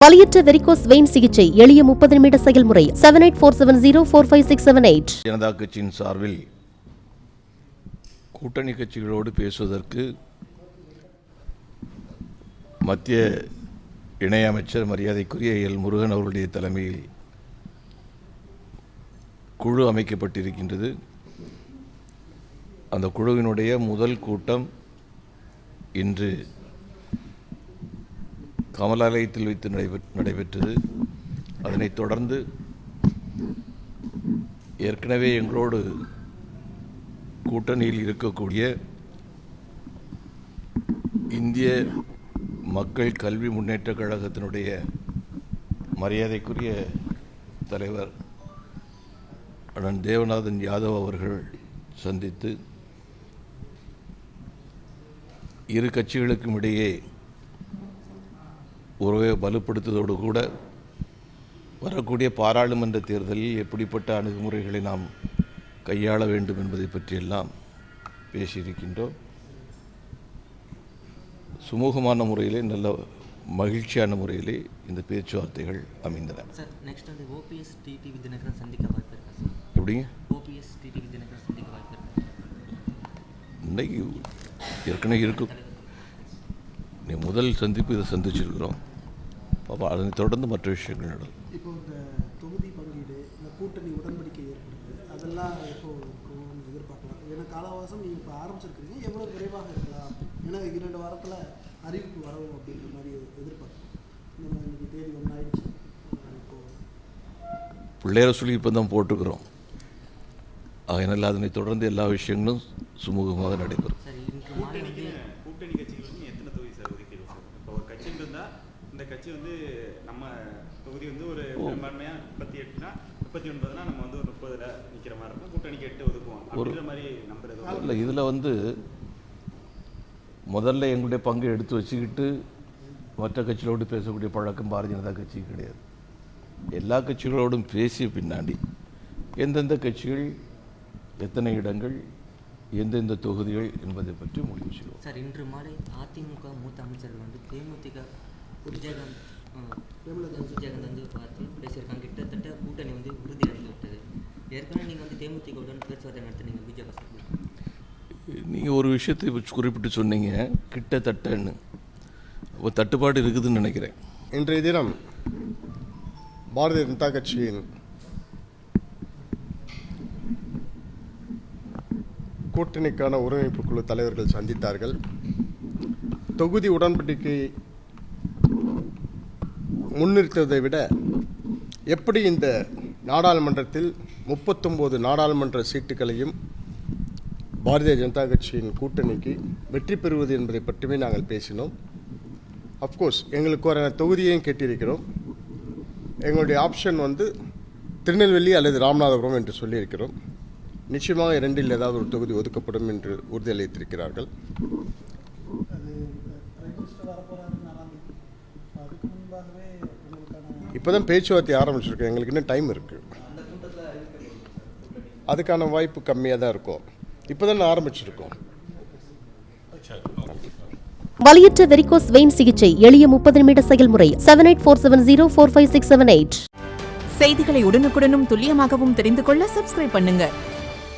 வலியற்ற varicose vein சிகிச்சை எளிய 30 நிமிட செயல்முறை 7847045678. ஜனதா கட்சியின் சார்பில் கூட்டணி கட்சிகளோடு பேசுவதற்கு மத்திய இணையமைச்சர் மரியாதைக்குரிய எல் முருகன் அவருடைய தலைமையில் குழு அமைக்கப்பட்டிருக்கின்றது. அந்த குழுவினுடைய முதல் கூட்டம் இன்று கமலாலயத்தில் வைத்து நடைபெற்றது. அதனைத் தொடர்ந்து ஏற்கனவே எங்களோடு கூட்டணியில் இருக்கக்கூடிய இந்திய மக்கள் கல்வி முன்னேற்ற கழகத்தினுடைய மரியாதைக்குரிய தலைவர் அண்ணன் தேவநாதன் யாதவ் அவர்கள் சந்தித்து இரு கட்சிகளுக்கும் இடையே உறவை வலுப்படுத்துவதோடு கூட வரக்கூடிய பாராளுமன்ற தேர்தலில் எப்படிப்பட்ட அணுகுமுறைகளை நாம் கையாள வேண்டும் என்பதை பற்றியெல்லாம் பேசியிருக்கின்றோம். சுமூகமான முறையிலே, நல்ல மகிழ்ச்சியான முறையிலே இந்த பேச்சுவார்த்தைகள் அமைந்தன. எப்படிங்க இன்னைக்கு ஏற்கனவே இருக்கும் முதல் சந்திப்பு இதை சந்திச்சிருக்கிறோம். அதனை தொடர்ந்து மற்ற விஷயங்கள் நடக்கும். இப்போ இந்த தொகுதி பங்கீடு, இந்த கூட்டணி உடன்படிக்கை ஏற்படுது, அதெல்லாம் எப்போ எதிர்பார்க்கலாம்? ஏன்னா காலவாசம் நீங்கள் இப்போ ஆரம்பிச்சிருக்கீங்க, எவ்வளோ விரைவாக இருக்கலாம்? ஏன்னா 2 வாரத்தில் அறிவிப்பு வரவும் அப்படின்ற மாதிரி எதிர்பார்க்கலாம். இன்னைக்கு தேதி 1 ஆயிடுச்சு. பிள்ளையார சொல்லி இப்போ தான் போட்டுக்கிறோம். அதனால் அதனை தொடர்ந்து எல்லா விஷயங்களும் சுமூகமாக நடைபெறும். கூட்டணி கட்சிகள் வந்து எத்தனை தொகுதி சார் ஒதுக்கீடு சார்? இப்போ ஒரு கட்சி இருந்தால் இந்த கட்சி வந்து நம்ம தொகுதி வந்து ஒரு பெரும்பான்மையாக 38னா 39னா நம்ம வந்து ஒரு 30ல் நிற்கிற மாதிரி இருக்கும். கூட்டணிக்கு 8 ஒதுக்குவோம் அப்படின்ற மாதிரி நம்புறது இல்லை. இதில் வந்து முதல்ல எங்களுடைய பங்கை எடுத்து வச்சுக்கிட்டு மற்ற கட்சிகளோடு பேசக்கூடிய பழக்கம் பாரதிய ஜனதா கட்சிக்கு கிடையாது. எல்லா கட்சிகளோடும் பேசிய பின்னாடி எந்தெந்த கட்சிகள் எத்தனை இடங்கள் எந்தெந்த தொகுதிகள் என்பதை பற்றி முடிவு செய்வோம். சார், இன்று மாலை அதிமுக மூத்த அமைச்சர்கள் வந்து தேமுதிக விஜயகாந்த் வந்து பார்த்து பேசியிருக்காங்க. கிட்டத்தட்ட கூட்டணி வந்து உறுதியடைந்து விட்டது. ஏற்கனவே நீங்கள் வந்து தேமுதிகவுடன் பேச்சுவார்த்தை நடத்தினீங்க பிஜேபி. நீங்கள் ஒரு விஷயத்தை குறிப்பிட்டு சொன்னீங்க, கிட்டத்தட்டன்னு. அப்போ தட்டுப்பாடு இருக்குதுன்னு நினைக்கிறேன். இன்றைய தினம் பாரதிய ஜனதா கட்சியின் கூட்டணிக்கான ஒருங்கிணைப்பு குழு தலைவர்கள் சந்தித்தார்கள். தொகுதி உடன்படிக்கை முன்னிறுத்துவதை விட எப்படி இந்த நாடாளுமன்றத்தில் 39 நாடாளுமன்ற சீட்டுகளையும் பாரதிய ஜனதா கட்சியின் கூட்டணிக்கு வெற்றி பெறுவது என்பதை பற்றியுமே நாங்கள் பேசினோம். அஃப்கோர்ஸ் எங்களுக்கு ஒரு தொகுதியையும் கேட்டிருக்கிறோம். எங்களுடைய ஆப்ஷன் வந்து திருநெல்வேலி அல்லது ராமநாதபுரம் என்று சொல்லியிருக்கிறோம். நிச்சயமாக 2இல் ஏதாவது ஒரு தொகுதி ஒதுக்கப்படும் என்று உறுதியளித்திருக்கிறார்கள். இப்போதான் பேச்சுவார்த்தை ஆரம்பிச்சிருக்கோம். எங்களுக்கு இன்னும் டைம் இருக்கு. அதுக்கான வாய்ப்பு கம்மியாக தான் இருக்கும். இப்போதான் ஆரம்பிச்சிருக்கோம். வலியற்ற வெரிகோஸ் வெயின் சிகிச்சை எளிய 30 நிமிட செயல்முறை 7847045678. செய்திகளை உடனுக்குடனும் துல்லியமாகவும் தெரிந்து கொள்ள சப்ஸ்கிரைப் பண்ணுங்க.